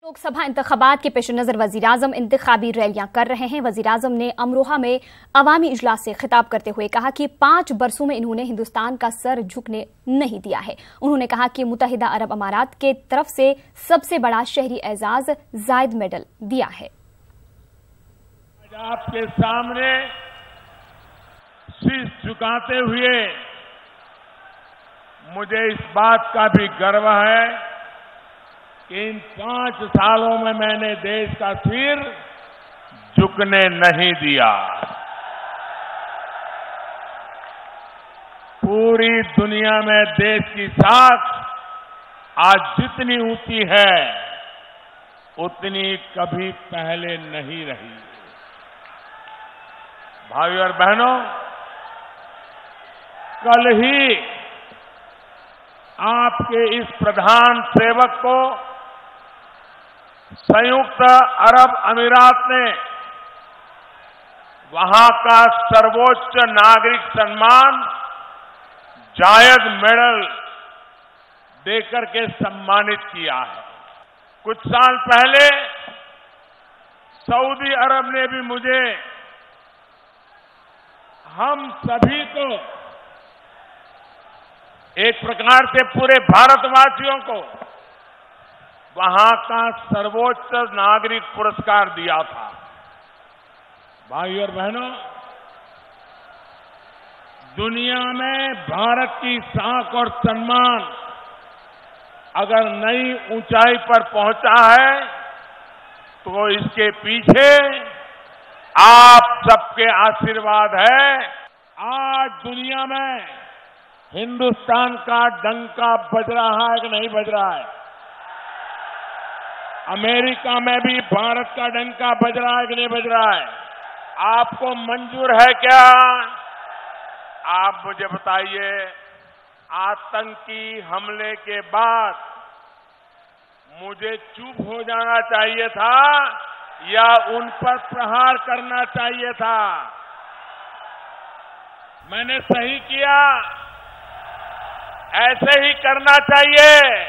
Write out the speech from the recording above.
लोकसभा इंतखाबात के पेश नजर वजीर-ए-आजम इंतखाबी रैलियां कर रहे हैं। वजीर-ए-आजम ने अमरोहा में अवामी इजलास से खिताब करते हुए कहा कि 5 बरसों में इन्होंने हिंदुस्तान का सर झुकने नहीं दिया है। उन्होंने कहा कि मुत्तहिदा अरब अमारात के तरफ से सबसे बड़ा शहरी एजाज जायद मेडल दिया है। आपके सामने शीश झुकाते हुए मुझे इस बात का भी गर्व है कि इन 5 सालों में मैंने देश का सिर झुकने नहीं दिया। पूरी दुनिया में देश की साख आज जितनी ऊंची है उतनी कभी पहले नहीं रही। भाइयों और बहनों, कल ही आपके इस प्रधान सेवक को संयुक्त अरब अमीरात ने वहां का सर्वोच्च नागरिक सम्मान जायद मेडल देकर के सम्मानित किया है। कुछ साल पहले सऊदी अरब ने भी मुझे, हम सभी को, एक प्रकार से पूरे भारतवासियों को वहां का सर्वोच्च नागरिक पुरस्कार दिया था। भाइयों और बहनों, दुनिया में भारत की साख और सम्मान अगर नई ऊंचाई पर पहुंचा है तो इसके पीछे आप सबके आशीर्वाद है। आज दुनिया में हिंदुस्तान का डंका बज रहा है कि नहीं बज रहा है? अमेरिका में भी भारत का डंका बज रहा है कि नहीं बज रहा है? आपको मंजूर है क्या? आप मुझे बताइए, आतंकी हमले के बाद मुझे चुप हो जाना चाहिए था या उन पर प्रहार करना चाहिए था? मैंने सही किया, ऐसे ही करना चाहिए।